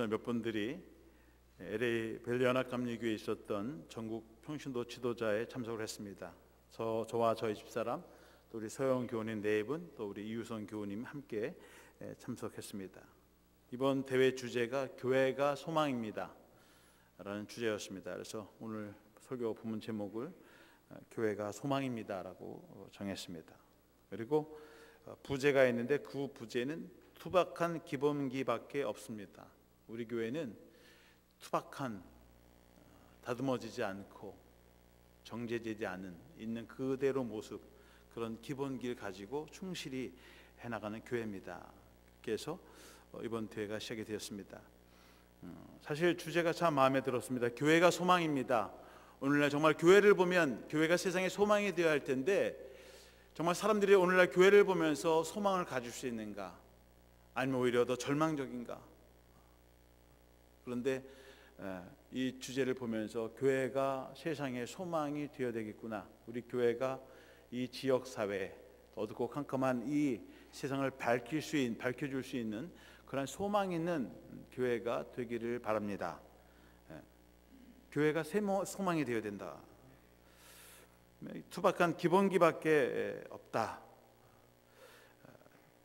몇 분들이 LA 벨리연합감리교회에 있었던 전국 평신도 지도자에 참석을 했습니다. 저와 저희 집사람, 또 우리 서영 교우님 네 분, 또 우리 이유성 교우님 함께 참석했습니다. 이번 대회 주제가 교회가 소망입니다 라는 주제였습니다. 그래서 오늘 설교 본문 제목을 교회가 소망입니다 라고 정했습니다. 그리고 부제가 있는데 그 부제는 투박한 기본기밖에 없습니다. 우리 교회는 투박한, 다듬어지지 않고 정제되지 않은, 있는 그대로 모습, 그런 기본기를 가지고 충실히 해나가는 교회입니다. 그래서 이번 대회가 시작이 되었습니다. 사실 주제가 참 마음에 들었습니다. 교회가 소망입니다. 오늘날 정말 교회를 보면 교회가 세상의 소망이 되어야 할 텐데, 정말 사람들이 오늘날 교회를 보면서 소망을 가질 수 있는가, 아니면 오히려 더 절망적인가. 그런데 이 주제를 보면서 교회가 세상의 소망이 되어야 되겠구나, 우리 교회가 이 지역사회, 어둡고 캄캄한 이 세상을 밝혀줄 수 있는 그런 소망 있는 교회가 되기를 바랍니다. 교회가 소망이 되어야 된다. 투박한 기본기밖에 없다.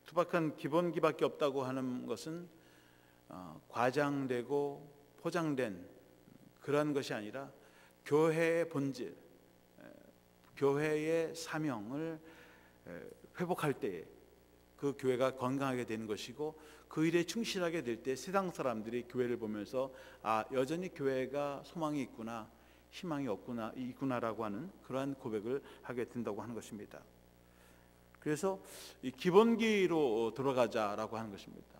투박한 기본기밖에 없다고 하는 것은 과장되고 포장된 그러한 것이 아니라 교회의 본질, 교회의 사명을 회복할 때 그 교회가 건강하게 되는 것이고, 그 일에 충실하게 될 때 세상 사람들이 교회를 보면서 여전히 교회가 소망이 있구나, 희망이 있구나라고 하는 그러한 고백을 하게 된다고 하는 것입니다. 그래서 이 기본기로 들어가자라고 하는 것입니다.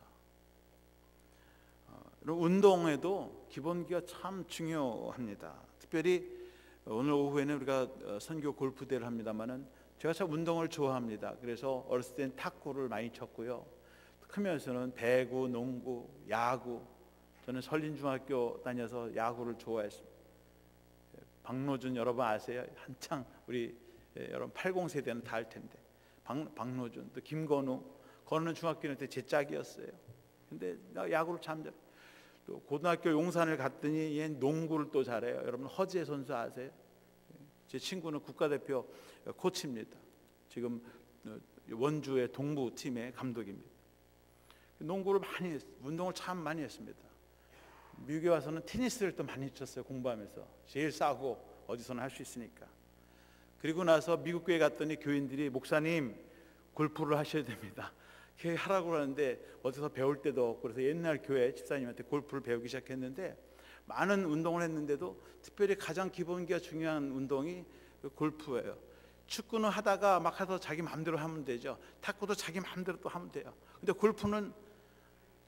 운동에도 기본기가 참 중요합니다. 특별히 오늘 오후에는 우리가 선교 골프대회를 합니다만은, 제가 참 운동을 좋아합니다. 그래서 어렸을 땐 탁구를 많이 쳤고요. 크면서는 배구, 농구, 야구, 저는 설린중학교 다녀서 야구를 좋아했습니다. 박노준 여러분 아세요? 한창 우리 여러분 80세대는 다 알 텐데, 박노준, 또 김건우, 건우는 중학교 다닐 때 제 짝이었어요. 근데 나 야구를 참 잘해. 또 고등학교 용산을 갔더니 얘 농구를 또 잘해요. 여러분 허지혜 선수 아세요? 제 친구는 국가대표 코치입니다. 지금 원주의 동부팀의 감독입니다. 농구를 많이 했어요. 운동을 참 많이 했습니다. 미국에 와서는 테니스를 또 많이 쳤어요. 공부하면서 제일 싸고 어디서나 할 수 있으니까. 그리고 나서 미국 교회 갔더니 교인들이, 목사님 골프를 하셔야 됩니다, 교회 하라고 하는데 어디서 배울 때도 없고, 그래서 옛날 교회 집사님한테 골프를 배우기 시작했는데, 많은 운동을 했는데도 특별히 가장 기본기가 중요한 운동이 골프예요. 축구는 하다가 막 해서 자기 마음대로 하면 되죠. 탁구도 자기 마음대로 또 하면 돼요. 근데 골프는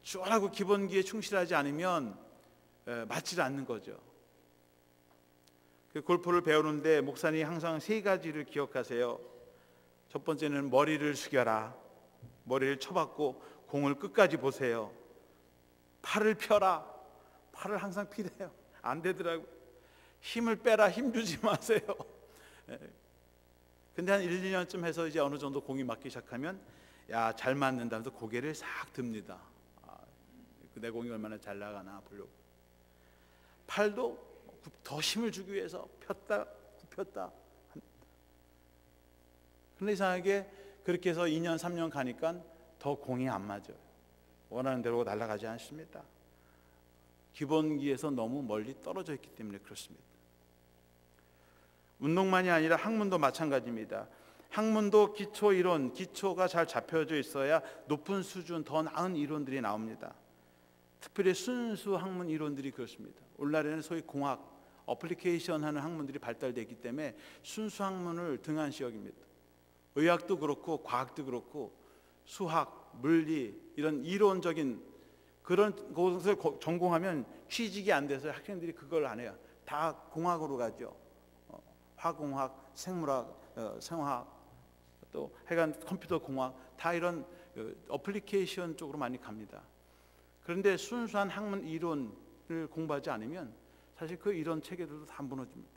쭉 기본기에 충실하지 않으면 맞지 않는 거죠. 그 골프를 배우는데 목사님이 항상 세 가지를 기억하세요. 첫 번째는 머리를 숙여라. 머리를 쳐박고 공을 끝까지 보세요. 팔을 펴라. 팔을 항상 피래요. 안 되더라고요. 힘을 빼라. 힘 주지 마세요. 근데 한 1, 2년쯤 해서 이제 어느 정도 공이 맞기 시작하면, 야, 잘 맞는다면서 고개를 싹 듭니다. 내 공이 얼마나 잘 나가나 보려고. 팔도 더 힘을 주기 위해서 폈다 굽혔다. 근데 이상하게 그렇게 해서 2년 3년 가니까 더 공이 안 맞아요. 원하는 대로 날아가지 않습니다. 기본기에서 너무 멀리 떨어져 있기 때문에 그렇습니다. 운동만이 아니라 학문도 마찬가지입니다. 학문도 기초 이론, 기초가 잘 잡혀져 있어야 높은 수준, 더 나은 이론들이 나옵니다. 특별히 순수 학문 이론들이 그렇습니다. 오늘날에는 소위 공학, 어플리케이션 하는 학문들이 발달되기 때문에 순수 학문을 등한시 여깁니다. 의학도 그렇고 과학도 그렇고 수학, 물리, 이런 이론적인 그런 것을 전공하면 취직이 안 돼서 학생들이 그걸 안 해요. 다 공학으로 가죠. 화공학, 생물학, 생화학, 또 하여간 컴퓨터 공학, 다 이런 어플리케이션 쪽으로 많이 갑니다. 그런데 순수한 학문 이론을 공부하지 않으면 사실 그 이론 체계들도 다 무너집니다.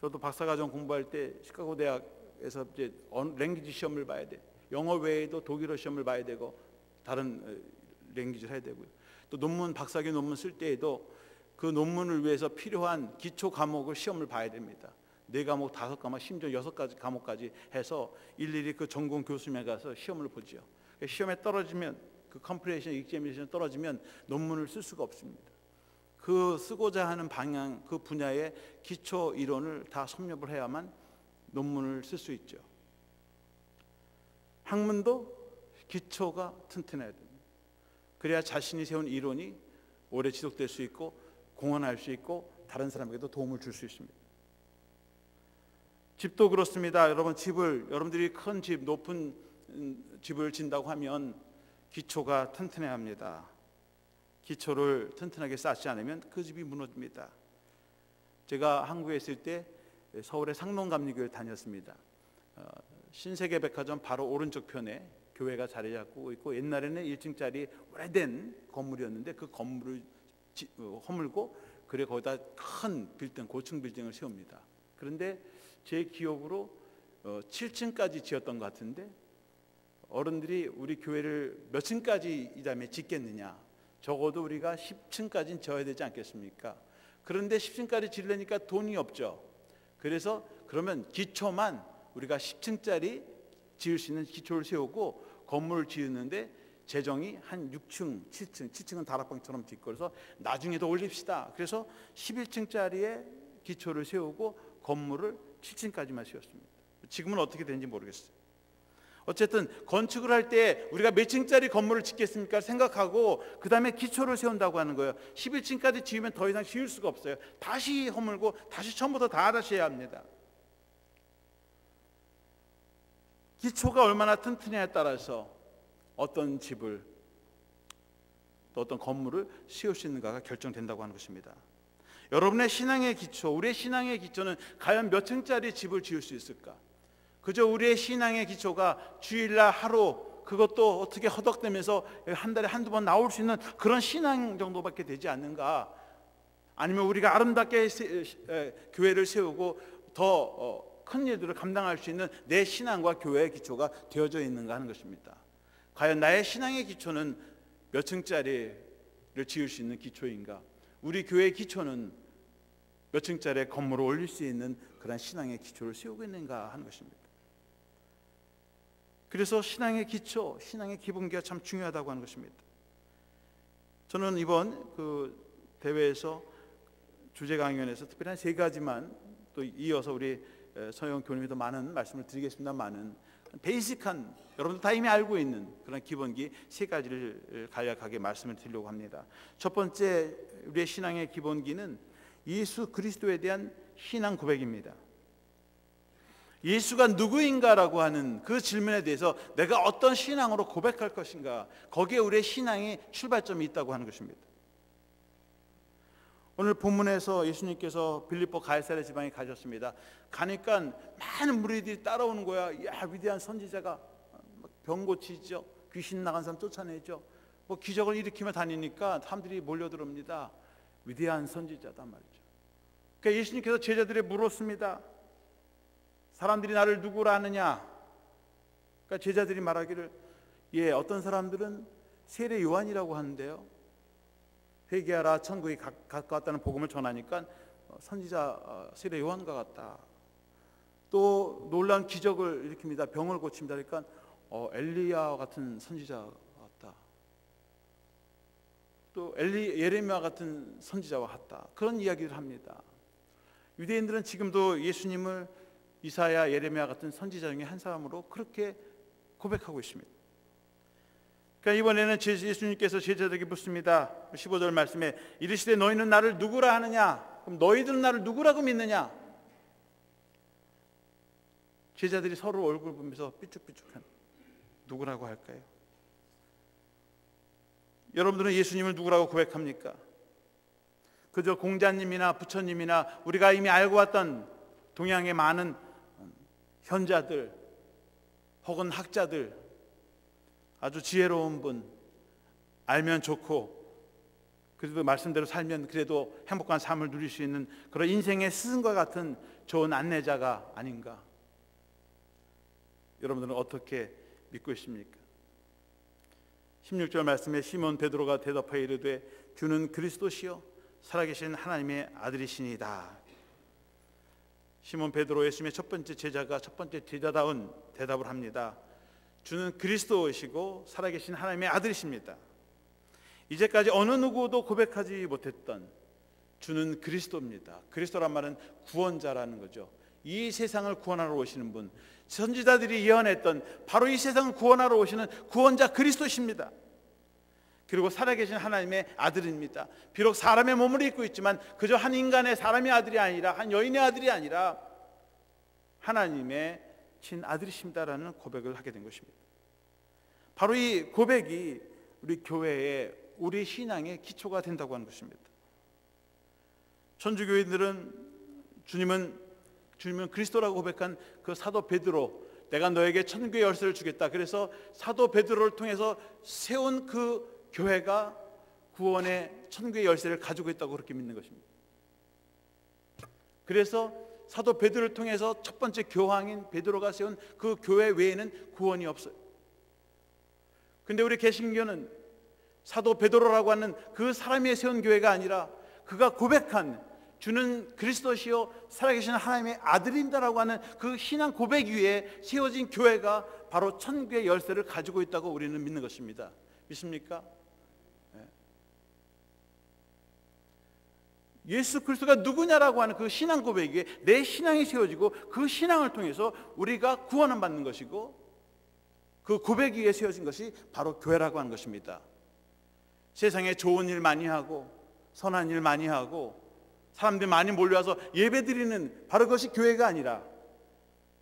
저도 박사과정 공부할 때 시카고 대학에서 이제 랭귀지 시험을 봐야 돼. 영어 외에도 독일어 시험을 봐야 되고 다른 랭귀지를 해야 되고요. 또 논문, 박사학위 논문 쓸 때에도 그 논문을 위해서 필요한 기초 과목을 시험을 봐야 됩니다. 4과목, 5과목, 심지어 6가지 과목까지 해서 일일이 그 전공 교수님에 가서 시험을 보죠. 시험에 떨어지면, 그 컴프레이션 익자미네이션 떨어지면 논문을 쓸 수가 없습니다. 그 쓰고자 하는 방향, 그 분야의 기초 이론을 다 섭렵을 해야만 논문을 쓸 수 있죠. 학문도 기초가 튼튼해야 됩니다. 그래야 자신이 세운 이론이 오래 지속될 수 있고 공헌할 수 있고 다른 사람에게도 도움을 줄 수 있습니다. 집도 그렇습니다. 여러분, 여러분들이 큰 집, 높은 집을 진다고 하면 기초가 튼튼해야 합니다. 기초를 튼튼하게 쌓지 않으면 그 집이 무너집니다. 제가 한국에 있을 때 서울의 상록감리교회를 다녔습니다. 신세계백화점 바로 오른쪽 편에 교회가 자리 잡고 있고, 옛날에는 1층짜리 오래된 건물이었는데 그 건물을 허물고 그래 거기다 큰 빌딩, 고층 빌딩을 세웁니다. 그런데 제 기억으로 7층까지 지었던 것 같은데, 어른들이 우리 교회를 몇 층까지 이 다음에 짓겠느냐, 적어도 우리가 10층까지는 지어야 되지 않겠습니까? 그런데 10층까지 지으려니까 돈이 없죠. 그래서 그러면 기초만 우리가 10층짜리 지을 수 있는 기초를 세우고 건물을 지었는데 재정이 한 6층, 7층은 다락방처럼 짓고, 그래서 나중에 더 올립시다. 그래서 11층짜리의 기초를 세우고 건물을 7층까지만 세웠습니다. 지금은 어떻게 되는지 모르겠어요. 어쨌든 건축을 할 때 우리가 몇 층짜리 건물을 짓겠습니까 생각하고 그 다음에 기초를 세운다고 하는 거예요. 11층까지 지으면 더 이상 지을 수가 없어요. 다시 허물고 다시 처음부터 다 다시 해야 합니다. 기초가 얼마나 튼튼해에 따라서 어떤 집을, 또 어떤 건물을 세울 수 있는가가 결정된다고 하는 것입니다. 여러분의 신앙의 기초, 우리의 신앙의 기초는 과연 몇 층짜리 집을 지을 수 있을까? 그저 우리의 신앙의 기초가 주일날 하루, 그것도 어떻게 허덕대면서 한 달에 한두 번 나올 수 있는 그런 신앙 정도밖에 되지 않는가? 아니면 우리가 아름답게 교회를 세우고 더 큰 일들을 감당할 수 있는 내 신앙과 교회의 기초가 되어져 있는가 하는 것입니다. 과연 나의 신앙의 기초는 몇 층짜리를 지을 수 있는 기초인가? 우리 교회의 기초는 몇 층짜리 건물을 올릴 수 있는 그런 신앙의 기초를 세우고 있는가 하는 것입니다. 그래서 신앙의 기초, 신앙의 기본기가 참 중요하다고 하는 것입니다. 저는 이번 그 대회에서 주제 강연에서 특별히 한 3가지만 또 이어서 우리 서영 교님에도 많은 말씀을 드리겠습니다만은, 베이직한, 여러분들 다 이미 알고 있는 그런 기본기 3가지를 간략하게 말씀을 드리려고 합니다. 첫 번째, 우리의 신앙의 기본기는 예수 그리스도에 대한 신앙 고백입니다. 예수가 누구인가라고 하는 그 질문에 대해서 내가 어떤 신앙으로 고백할 것인가, 거기에 우리의 신앙의 출발점이 있다고 하는 것입니다. 오늘 본문에서 예수님께서 빌립보 가이사랴 지방에 가셨습니다. 가니까 많은 무리들이 따라오는 거야. 야, 위대한 선지자가 병 고치죠, 귀신 나간 사람 쫓아내죠, 뭐 기적을 일으키며 다니니까 사람들이 몰려들어옵니다. 위대한 선지자다 말이죠. 그러니까 예수님께서 제자들에게 물었습니다. 사람들이 나를 누구라 하느냐? 그러니까 제자들이 말하기를, 어떤 사람들은 세례 요한이라고 하는데요, 회개하라 천국이 가까웠다는 복음을 전하니까 선지자 세례 요한과 같다. 또 놀라운 기적을 일으킵니다. 병을 고칩니다. 그러니까 엘리야 같은 선지자 같다. 또 예레미야 같은 선지자와 같다. 그런 이야기를 합니다. 유대인들은 지금도 예수님을 이사야, 예레미야 같은 선지자 중에 한 사람으로 그렇게 고백하고 있습니다. 그러니까 이번에는 예수님께서 제자들에게 묻습니다. 15절 말씀에 이르시되 너희는 나를 누구라 하느냐? 그럼 너희들은 나를 누구라고 믿느냐? 제자들이 서로 얼굴 보면서 삐죽삐죽한, 누구라고 할까요? 여러분들은 예수님을 누구라고 고백합니까? 그저 공자님이나 부처님이나 우리가 이미 알고 왔던 동양의 많은 현자들 혹은 학자들, 아주 지혜로운 분, 알면 좋고 그래도 말씀대로 살면 그래도 행복한 삶을 누릴 수 있는 그런 인생의 스승과 같은 좋은 안내자가 아닌가? 여러분들은 어떻게 믿고 있습니까? 16절 말씀에 시몬 베드로가 대답하여 이르되 주는 그리스도시요 살아계신 하나님의 아들이시니이다. 시몬 베드로, 예수님의 첫 번째 제자가 첫 번째 제자다운 대답을 합니다. 주는 그리스도이시고 살아계신 하나님의 아들이십니다. 이제까지 어느 누구도 고백하지 못했던 주는 그리스도입니다. 그리스도란 말은 구원자라는 거죠. 이 세상을 구원하러 오시는 분, 선지자들이 예언했던 바로 이 세상을 구원하러 오시는 구원자 그리스도십니다. 그리고 살아계신 하나님의 아들입니다. 비록 사람의 몸을 입고 있지만 그저 한 인간의 사람의 아들이 아니라, 한 여인의 아들이 아니라 하나님의 친아들이십니다라는 고백을 하게 된 것입니다. 바로 이 고백이 우리 교회의, 우리 신앙의 기초가 된다고 하는 것입니다. 천주교인들은 주님은 그리스도라고 고백한 그 사도 베드로, 내가 너에게 천국의 열쇠를 주겠다. 그래서 사도 베드로를 통해서 세운 그 교회가 구원의 천국의 열쇠를 가지고 있다고 그렇게 믿는 것입니다. 그래서 사도 베드로를 통해서 첫 번째 교황인 베드로가 세운 그 교회 외에는 구원이 없어요. 근데 우리 개신교는 사도 베드로라고 하는 그 사람이 세운 교회가 아니라 그가 고백한 주는 그리스도시요 살아계신 하나님의 아들입니다라고 하는 그 신앙 고백 위에 세워진 교회가 바로 천국의 열쇠를 가지고 있다고 우리는 믿는 것입니다. 믿습니까? 예수 그리스도가 누구냐라고 하는 그 신앙 고백 위에 내 신앙이 세워지고 그 신앙을 통해서 우리가 구원을 받는 것이고, 그 고백 위에 세워진 것이 바로 교회라고 하는 것입니다. 세상에 좋은 일 많이 하고 선한 일 많이 하고 사람들이 많이 몰려와서 예배드리는 바로 그것이 교회가 아니라,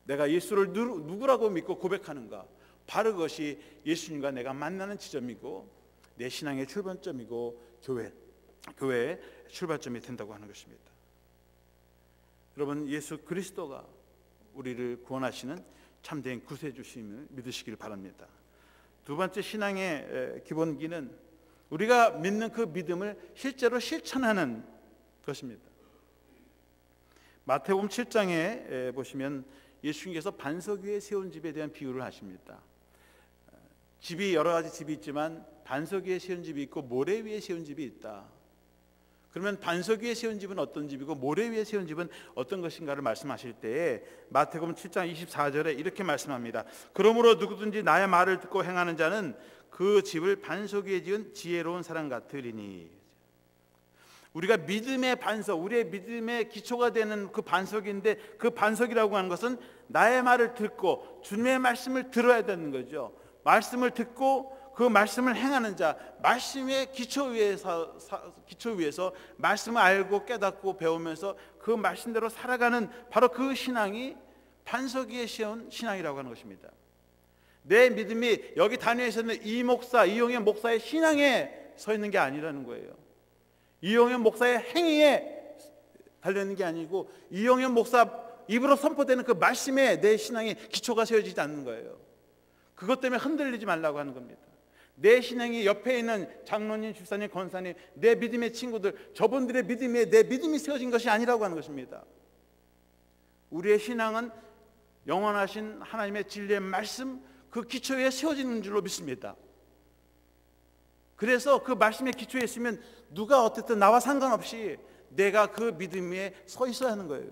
내가 예수를 누구라고 믿고 고백하는가, 바로 그것이 예수님과 내가 만나는 지점이고 내 신앙의 출발점이고 교회의 출발점이 된다고 하는 것입니다. 여러분, 예수 그리스도가 우리를 구원하시는 참된 구세주심을 믿으시길 바랍니다. 두 번째 신앙의 기본기는 우리가 믿는 그 믿음을 실제로 실천하는 것입니다. 마태복음 7장에 보시면 예수님께서 반석 위에 세운 집에 대한 비유를 하십니다. 집이 여러 가지 집이 있지만 반석 위에 세운 집이 있고 모래 위에 세운 집이 있다. 그러면 반석 위에 세운 집은 어떤 집이고 모래 위에 세운 집은 어떤 것인가를 말씀하실 때에 마태복음 7장 24절에 이렇게 말씀합니다. 그러므로 누구든지 나의 말을 듣고 행하는 자는 그 집을 반석 위에 지은 지혜로운 사람 같으리니. 우리가 믿음의 반석, 우리의 믿음의 기초가 되는 그 반석인데, 그 반석이라고 하는 것은 나의 말을 듣고 주님의 말씀을 들어야 되는 거죠. 말씀을 듣고 그 말씀을 행하는 자, 말씀의 기초 위에서 말씀을 알고 깨닫고 배우면서 그 말씀대로 살아가는 바로 그 신앙이 반석 위에 세운 신앙이라고 하는 것입니다. 내 믿음이 여기 단위에서 있는 이 목사, 이용현 목사의 신앙에 서 있는 게 아니라는 거예요. 이용현 목사의 행위에 달려있는 게 아니고 이용현 목사 입으로 선포되는 그 말씀에 내 신앙의 기초가 세워지지 않는 거예요. 그것 때문에 흔들리지 말라고 하는 겁니다. 내 신앙이 옆에 있는 장로님, 집사님, 권사님, 내 믿음의 친구들, 저분들의 믿음에 내 믿음이 세워진 것이 아니라고 하는 것입니다. 우리의 신앙은 영원하신 하나님의 진리의 말씀, 그 기초에 세워지는 줄로 믿습니다. 그래서 그 말씀의 기초에 있으면 누가 어쨌든 나와 상관없이 내가 그 믿음 위에 서 있어야 하는 거예요.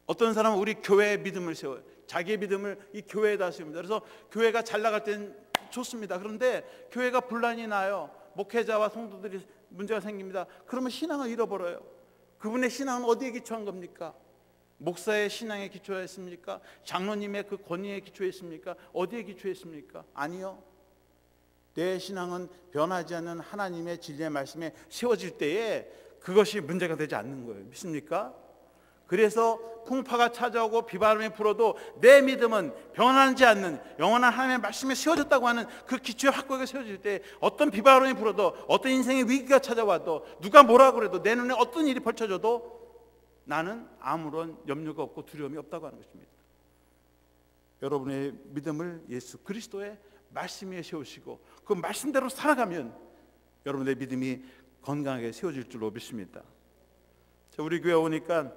어떤 사람은 우리 교회의 믿음을 세워요. 자기의 믿음을 이 교회에다 세웁니다. 그래서 교회가 잘 나갈 땐 좋습니다. 그런데 교회가 분란이 나요. 목회자와 성도들이 문제가 생깁니다. 그러면 신앙을 잃어버려요. 그분의 신앙은 어디에 기초한 겁니까? 목사의 신앙에 기초했습니까? 장로님의 그 권위에 기초했습니까? 어디에 기초했습니까? 아니요. 내 신앙은 변하지 않는 하나님의 진리의 말씀에 세워질 때에 그것이 문제가 되지 않는 거예요. 믿습니까? 그래서 풍파가 찾아오고 비바람이 불어도 내 믿음은 변하지 않는 영원한 하나님의 말씀에 세워졌다고 하는 그 기초에 확고하게 세워질 때 어떤 비바람이 불어도 어떤 인생의 위기가 찾아와도 누가 뭐라 그래도 내 눈에 어떤 일이 펼쳐져도 나는 아무런 염려가 없고 두려움이 없다고 하는 것입니다. 여러분의 믿음을 예수 그리스도의 말씀 위에 세우시고 그 말씀대로 살아가면 여러분의 믿음이 건강하게 세워질 줄로 믿습니다. 우리 교회 오니까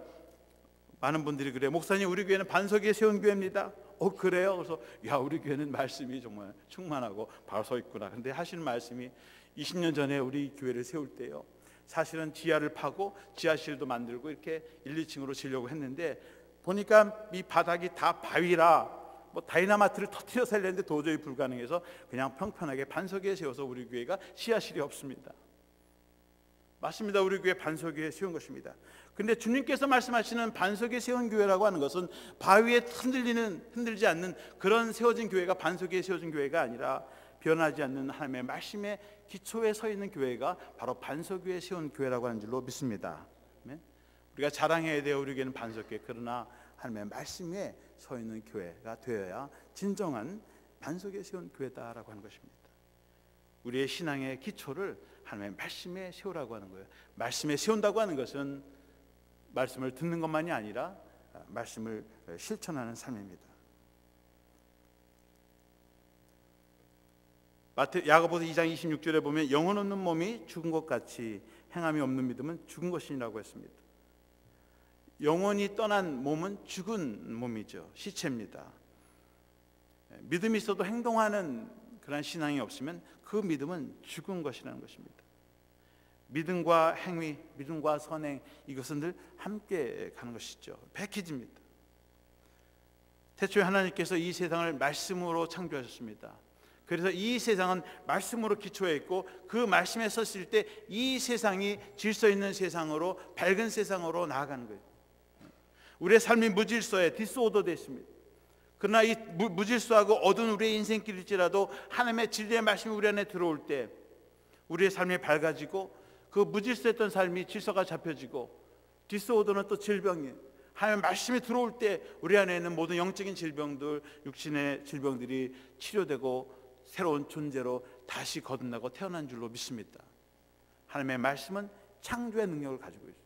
많은 분들이 그래요. 목사님, 우리 교회는 반석 위에 세운 교회입니다. 그래요? 그래서 야, 우리 교회는 말씀이 정말 충만하고 바로 서 있구나. 근데 하시는 말씀이 20년 전에 우리 교회를 세울 때요, 사실은 지하를 파고 지하실도 만들고 이렇게 1, 2층으로 지려고 했는데 보니까 이 바닥이 다 바위라 뭐 다이나마트를 터뜨려서 하려는데 도저히 불가능해서 그냥 평평하게 반석 위에 세워서 우리 교회가 지하실이 없습니다. 맞습니다. 우리 교회 반석 위에 세운 것입니다. 근데 주님께서 말씀하시는 반석 위에 세운 교회라고 하는 것은 바위에 흔들지 않는 그런 세워진 교회가 반석 위에 세워진 교회가 아니라 변하지 않는 하나님의 말씀의 기초에 서 있는 교회가 바로 반석 위에 세운 교회라고 하는 줄로 믿습니다. 우리가 자랑해야 돼요. 우리 교회는 반석 교회. 그러나 하나님의 말씀 위에 서 있는 교회가 되어야 진정한 반석 위에 세운 교회다라고 하는 것입니다. 우리의 신앙의 기초를 하나님의 말씀에 세우라고 하는 거예요. 말씀에 세운다고 하는 것은 말씀을 듣는 것만이 아니라 말씀을 실천하는 삶입니다. 야고보서 2장 26절에 보면 영혼 없는 몸이 죽은 것 같이 행함이 없는 믿음은 죽은 것이라고 했습니다. 영혼이 떠난 몸은 죽은 몸이죠. 시체입니다. 믿음이 있어도 행동하는 그런 신앙이 없으면 그 믿음은 죽은 것이라는 것입니다. 믿음과 행위, 믿음과 선행, 이것은 늘 함께 가는 것이죠. 패키지입니다. 태초에 하나님께서 이 세상을 말씀으로 창조하셨습니다. 그래서 이 세상은 말씀으로 기초해 있고 그 말씀에 섰을 때 이 세상이 질서 있는 세상으로, 밝은 세상으로 나아가는 거예요. 우리의 삶이 무질서에 디스오더되어 있습니다. 그러나 이 무질서하고 어두운 우리의 인생길일지라도 하나님의 진리의 말씀이 우리 안에 들어올 때 우리의 삶이 밝아지고 그 무질서했던 삶이 질서가 잡혀지고, 디스오더는 또 질병이에요. 하나님의 말씀이 들어올 때 우리 안에 있는 모든 영적인 질병들, 육신의 질병들이 치료되고 새로운 존재로 다시 거듭나고 태어난 줄로 믿습니다. 하나님의 말씀은 창조의 능력을 가지고 있습니다.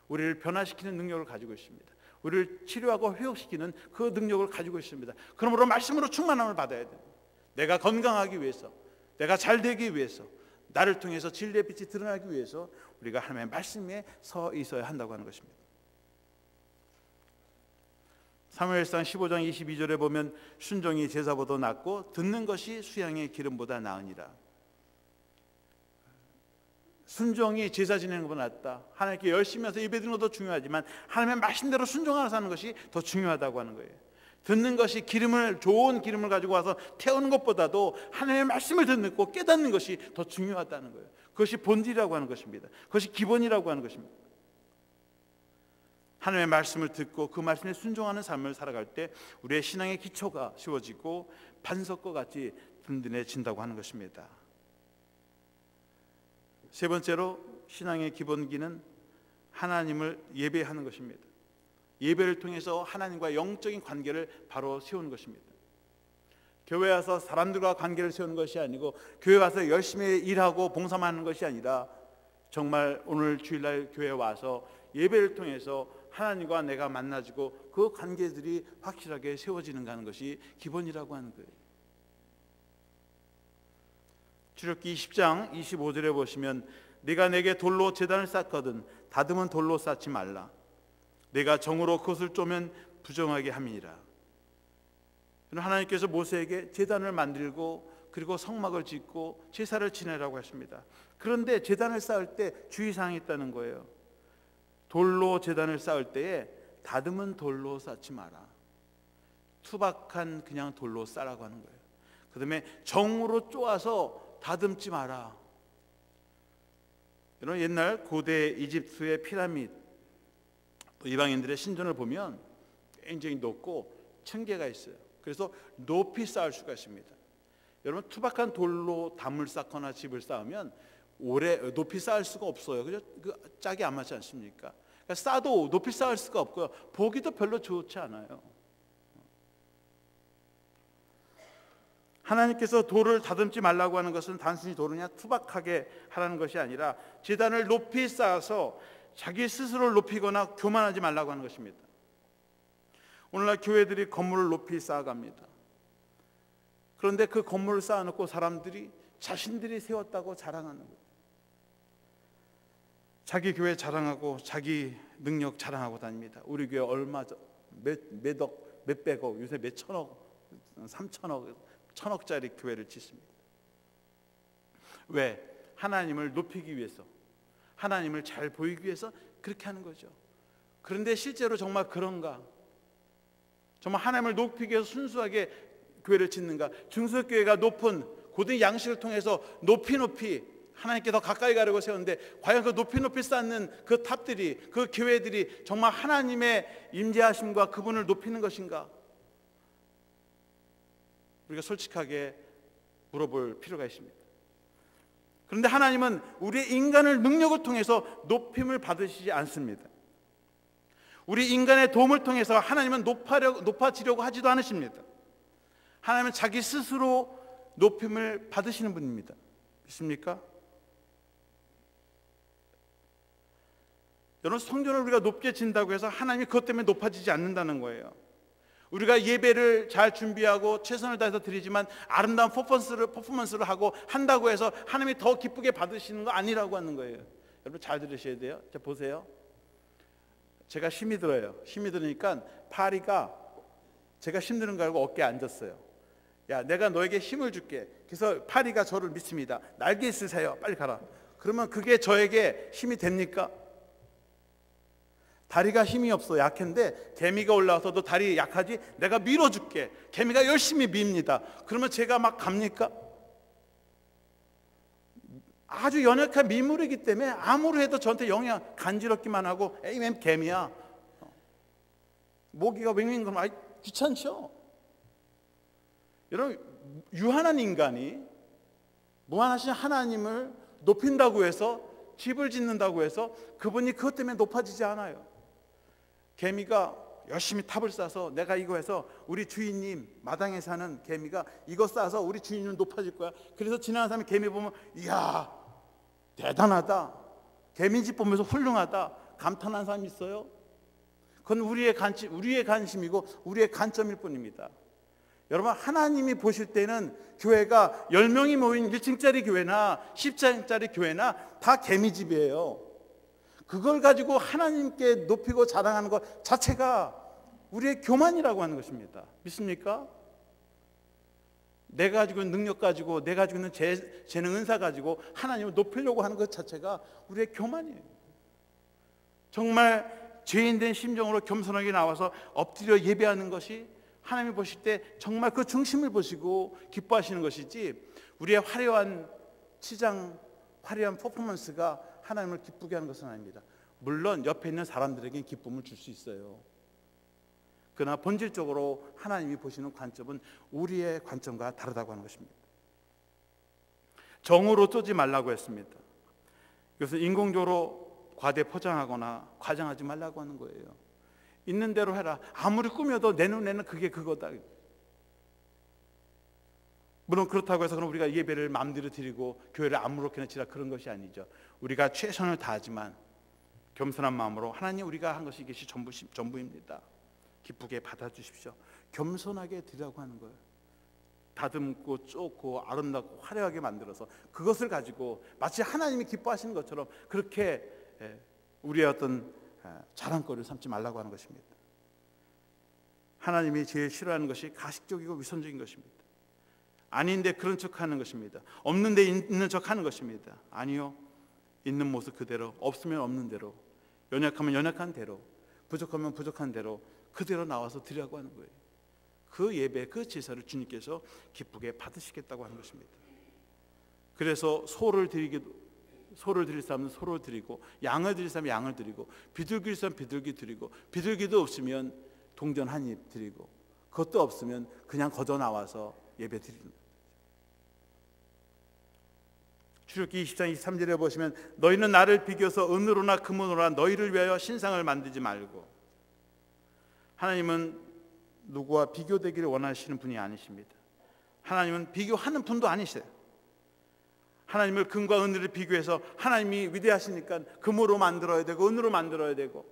우리를 변화시키는 능력을 가지고 있습니다. 우리를 치료하고 회복시키는 그 능력을 가지고 있습니다. 그러므로 말씀으로 충만함을 받아야 됩니다. 내가 건강하기 위해서, 내가 잘 되기 위해서, 나를 통해서 진리의 빛이 드러나기 위해서 우리가 하나님의 말씀에 서 있어야 한다고 하는 것입니다. 사무엘상 15장 22절에 보면 순종이 제사보다 낫고 듣는 것이 수양의 기름보다 나으니라. 순종이 제사 지내는 것보다 낫다. 하나님께 열심히 해서 예배드리는 것도 중요하지만 하나님의 말씀대로 순종하며 사는 것이 더 중요하다고 하는 거예요. 듣는 것이 좋은 기름을 가지고 와서 태우는 것보다도 하나님의 말씀을 듣고 깨닫는 것이 더 중요하다는 거예요. 그것이 본질이라고 하는 것입니다. 그것이 기본이라고 하는 것입니다. 하나님의 말씀을 듣고 그 말씀에 순종하는 삶을 살아갈 때 우리의 신앙의 기초가 세워지고 반석과 같이 든든해진다고 하는 것입니다. 세 번째로 신앙의 기본기는 하나님을 예배하는 것입니다. 예배를 통해서 하나님과 영적인 관계를 바로 세우는 것입니다. 교회 와서 사람들과 관계를 세우는 것이 아니고, 교회 와서 열심히 일하고 봉사만 하는 것이 아니라 정말 오늘 주일날 교회에 와서 예배를 통해서 하나님과 내가 만나지고 그 관계들이 확실하게 세워지는 하는 것이 기본이라고 하는 거예요. 출애굽기 20장 25절에 보시면 네가 내게 돌로 제단을 쌓거든 다듬은 돌로 쌓지 말라. 내가 정으로 그것을 쪼면 부정하게 함이니라. 하나님께서 모세에게 제단을 만들고 그리고 성막을 짓고 제사를 지내라고 했습니다. 그런데 제단을 쌓을 때 주의사항이 있다는 거예요. 돌로 제단을 쌓을 때에 다듬은 돌로 쌓지 마라. 투박한 그냥 돌로 쌓으라고 하는 거예요. 그 다음에 정으로 쪼아서 다듬지 마라. 여러분, 옛날 고대 이집트의 피라미드, 이방인들의 신전을 보면 굉장히 높고 층계가 있어요. 그래서 높이 쌓을 수가 있습니다. 여러분, 투박한 돌로 담을 쌓거나 집을 쌓으면 오래 높이 쌓을 수가 없어요. 그죠? 그 짝이 안 맞지 않습니까? 그러니까 쌓아도 높이 쌓을 수가 없고요. 보기도 별로 좋지 않아요. 하나님께서 돌을 다듬지 말라고 하는 것은 단순히 돌을 그냥 투박하게 하라는 것이 아니라 제단을 높이 쌓아서 자기 스스로를 높이거나 교만하지 말라고 하는 것입니다. 오늘날 교회들이 건물을 높이 쌓아갑니다. 그런데 그 건물을 쌓아놓고 사람들이 자신들이 세웠다고 자랑하는 거예요. 자기 교회 자랑하고 자기 능력 자랑하고 다닙니다. 우리 교회 얼마 몇억, 몇백억, 요새 몇천억 3천억, 천억짜리 교회를 짓습니다. 왜? 하나님을 높이기 위해서, 하나님을 잘 보이기 위해서 그렇게 하는 거죠. 그런데 실제로 정말 그런가? 정말 하나님을 높이기 위해서 순수하게 교회를 짓는가? 중소교회가 높은 고등 양식을 통해서 높이 하나님께 더 가까이 가려고 세웠는데, 과연 그 높이 쌓는 그 탑들이, 그 교회들이 정말 하나님의 임재하심과 그분을 높이는 것인가? 우리가 솔직하게 물어볼 필요가 있습니다. 그런데 하나님은 우리의 인간을 능력을 통해서 높임을 받으시지 않습니다. 우리 인간의 도움을 통해서 하나님은 높아지려고 하지도 않으십니다. 하나님은 자기 스스로 높임을 받으시는 분입니다. 믿습니까? 여러분, 성전을 우리가 높게 진다고 해서 하나님이 그것 때문에 높아지지 않는다는 거예요. 우리가 예배를 잘 준비하고 최선을 다해서 드리지만 아름다운 퍼포먼스를 하고 한다고 해서 하나님이 더 기쁘게 받으시는 거 아니라고 하는 거예요. 여러분 잘 들으셔야 돼요. 자, 보세요. 제가 힘이 들어요. 힘이 들으니까 파리가 제가 힘드는 거 알고 어깨에 앉았어요. 야, 내가 너에게 힘을 줄게. 그래서 파리가 저를 믿습니다. 날개 쓰세요. 빨리 가라. 그러면 그게 저에게 힘이 됩니까? 다리가 힘이 없어, 약한데 개미가 올라와서 너 다리 약하지? 내가 밀어줄게. 개미가 열심히 밉니다. 그러면 제가 막 갑니까? 아주 연약한 미물이기 때문에 아무리 해도 저한테 영향, 간지럽기만 하고 에이 웬 개미야, 모기가 윙윙 그러면 아이 귀찮죠. 여러분, 유한한 인간이 무한하신 하나님을 높인다고 해서, 집을 짓는다고 해서 그분이 그것 때문에 높아지지 않아요. 개미가 열심히 탑을 쌓아서 내가 이거 해서 우리 주인님, 마당에 사는 개미가 이거 쌓아서 우리 주인님 높아질 거야. 그래서 지나가는 사람이 개미 보면 이야 대단하다, 개미집 보면서 훌륭하다 감탄하는 사람이 있어요? 그건 우리의 관심이고 우리의 관점일 뿐입니다. 여러분, 하나님이 보실 때는 교회가 10명이 모인 1층짜리 교회나 10층짜리 교회나 다 개미집이에요. 그걸 가지고 하나님께 높이고 자랑하는 것 자체가 우리의 교만이라고 하는 것입니다. 믿습니까? 내가 가지고 있는 능력 가지고, 내가 가지고 있는 재능 은사 가지고 하나님을 높이려고 하는 것 자체가 우리의 교만이에요. 정말 죄인된 심정으로 겸손하게 나와서 엎드려 예배하는 것이 하나님이 보실 때 정말 그 중심을 보시고 기뻐하시는 것이지, 우리의 화려한 치장, 화려한 퍼포먼스가 하나님을 기쁘게 하는 것은 아닙니다. 물론 옆에 있는 사람들에게 기쁨을 줄 수 있어요. 그러나 본질적으로 하나님이 보시는 관점은 우리의 관점과 다르다고 하는 것입니다. 정으로 쏘지 말라고 했습니다. 그래서 인공적으로 과대 포장하거나 과장하지 말라고 하는 거예요. 있는 대로 해라. 아무리 꾸며도 내 눈에는 그게 그거다. 물론 그렇다고 해서 그럼 우리가 예배를 마음대로 드리고 교회를 아무렇게나 지라, 그런 것이 아니죠. 우리가 최선을 다하지만 겸손한 마음으로 하나님, 우리가 한 것이 이것이 전부입니다. 기쁘게 받아주십시오. 겸손하게 드리라고 하는 거예요. 다듬고 쫓고 아름답고 화려하게 만들어서 그것을 가지고 마치 하나님이 기뻐하시는 것처럼 그렇게 우리의 어떤 자랑거리를 삼지 말라고 하는 것입니다. 하나님이 제일 싫어하는 것이 가식적이고 위선적인 것입니다. 아닌데 그런 척하는 것입니다. 없는데 있는 척하는 것입니다. 아니요, 있는 모습 그대로, 없으면 없는 대로, 연약하면 연약한 대로, 부족하면 부족한 대로 그대로 나와서 드리라고 하는 거예요. 그 예배, 그 제사를 주님께서 기쁘게 받으시겠다고 하는 것입니다. 그래서 소를 드릴 사람은 소를 드리고, 양을 드릴 사람은 양을 드리고, 비둘기를 사람은 비둘기 드리고, 비둘기도 없으면 동전 한 입 드리고, 그것도 없으면 그냥 걷어 나와서 예배 드리는 거예요. 출애굽기 20장 23절에 보시면, 너희는 나를 비교해서 은으로나 금으로나 너희를 위하여 신상을 만들지 말고. 하나님은 누구와 비교되기를 원하시는 분이 아니십니다. 하나님은 비교하는 분도 아니세요. 하나님을 금과 은으로 비교해서 하나님이 위대하시니까 금으로 만들어야 되고 은으로 만들어야 되고,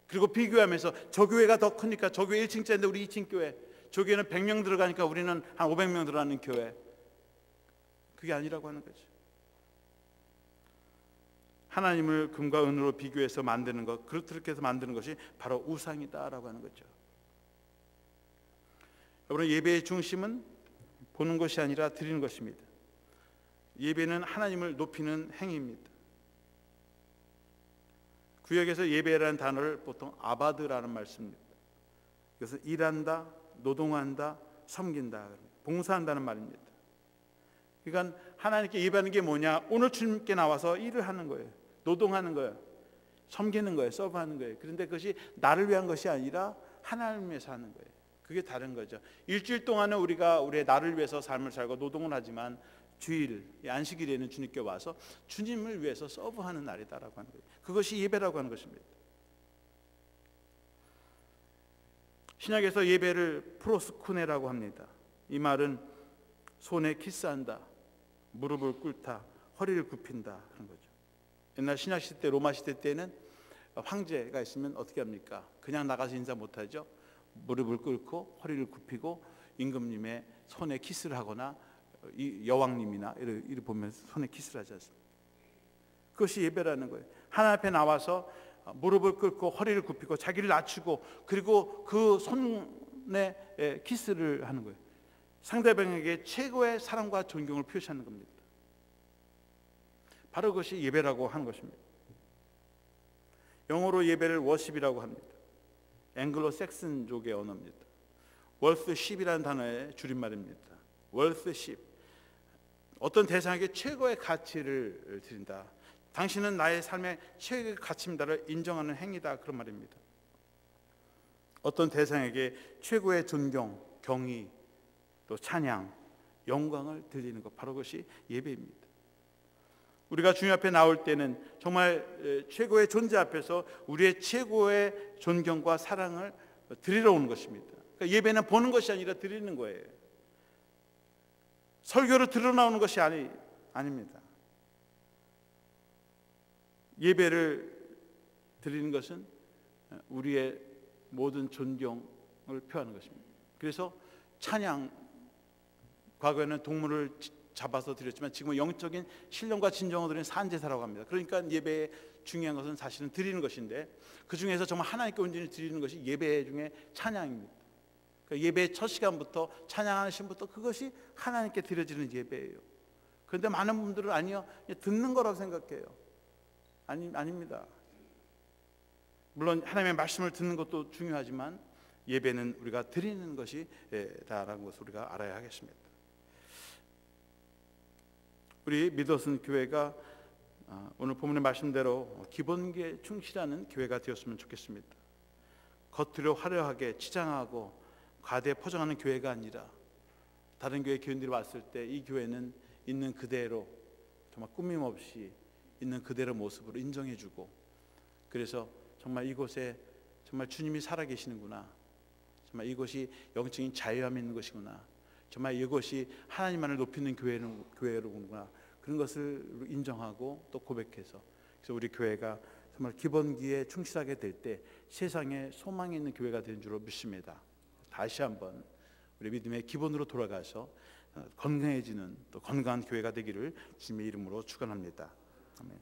그리고 비교하면서 저 교회가 더 크니까 저 교회 1층짜리인데 우리 2층 교회, 저 교회는 100명 들어가니까 우리는 한 500명 들어가는 교회, 그게 아니라고 하는 거죠. 하나님을 금과 은으로 비교해서 만드는 것, 그렇게 해서 만드는 것이 바로 우상이다라고 하는 거죠. 여러분, 예배의 중심은 보는 것이 아니라 드리는 것입니다. 예배는 하나님을 높이는 행위입니다. 구역에서 예배라는 단어를 보통 아바드라는 말 씁니다. 그래서 일한다, 노동한다, 섬긴다, 봉사한다는 말입니다. 그러니까 하나님께 예배하는 게 뭐냐? 오늘 주님께 나와서 일을 하는 거예요. 노동하는 거예요. 섬기는 거예요. 서브하는 거예요. 그런데 그것이 나를 위한 것이 아니라 하나님을 위해서 하는 거예요. 그게 다른 거죠. 일주일 동안은 우리가 우리의 나를 위해서 삶을 살고 노동을 하지만 주일, 안식일에는 주님께 와서 주님을 위해서 서브하는 날이다라고 하는 거예요. 그것이 예배라고 하는 것입니다. 신약에서 예배를 프로스쿠네라고 합니다. 이 말은 손에 키스한다, 무릎을 꿇다, 허리를 굽힌다 하는 거죠. 옛날 신약 시대, 로마 시대 때는 황제가 있으면 어떻게 합니까? 그냥 나가서 인사 못하죠. 무릎을 꿇고 허리를 굽히고 임금님의 손에 키스를 하거나 이 여왕님이나 이를 보면서 손에 키스를 하지 않습니까? 그것이 예배라는 거예요. 하나님 앞에 나와서 무릎을 꿇고 허리를 굽히고 자기를 낮추고 그리고 그 손에 키스를 하는 거예요. 상대방에게 최고의 사랑과 존경을 표시하는 겁니다. 바로 그것이 예배라고 하는 것입니다. 영어로 예배를 워십이라고 합니다. 앵글로 섹슨족의 언어입니다. 월스십이라는 단어의 줄임말입니다. 월스십, 어떤 대상에게 최고의 가치를 드린다. 당신은 나의 삶의 최고의 가치입니다를 인정하는 행위다, 그런 말입니다. 어떤 대상에게 최고의 존경, 경의, 또 찬양, 영광을 드리는 것, 바로 그것이 예배입니다. 우리가 주님 앞에 나올 때는 정말 최고의 존재 앞에서 우리의 최고의 존경과 사랑을 드리러 오는 것입니다. 그러니까 예배는 보는 것이 아니라 드리는 거예요. 설교로 드러나오는 것이 아닙니다. 예배를 드리는 것은 우리의 모든 존경을 표하는 것입니다. 그래서 찬양, 과거에는 동물을 잡아서 드렸지만 지금은 영적인 신령과 진정을 드리는 산제사라고 합니다. 그러니까 예배의 중요한 것은 사실은 드리는 것인데 그 중에서 정말 하나님께 온전히 드리는 것이 예배 중에 찬양입니다. 그러니까 예배의 첫 시간부터 찬양하는 시간부터 그것이 하나님께 드려지는 예배예요. 그런데 많은 분들은 아니요, 듣는 거라고 생각해요. 아닙니다. 물론 하나님의 말씀을 듣는 것도 중요하지만 예배는 우리가 드리는 것이 다라는 것을 우리가 알아야 하겠습니다. 우리 미더슨 교회가 오늘 본문의 말씀대로 기본기에 충실하는 교회가 되었으면 좋겠습니다. 겉으로 화려하게 치장하고 과대에 포장하는 교회가 아니라 다른 교회 교인들이 왔을 때 이 교회는 있는 그대로 정말 꾸밈 없이 있는 그대로 모습으로 인정해주고, 그래서 정말 이곳에 정말 주님이 살아계시는구나, 정말 이곳이 영적인 자유함이 있는 것이구나, 정말 이것이 하나님만을 높이는 교회로구나, 그런 것을 인정하고 또 고백해서, 그래서 우리 교회가 정말 기본기에 충실하게 될 때 세상에 소망이 있는 교회가 되는 줄로 믿습니다. 다시 한번 우리 믿음의 기본으로 돌아가서 건강해지는 또 건강한 교회가 되기를 주님의 이름으로 축원합니다. 아멘.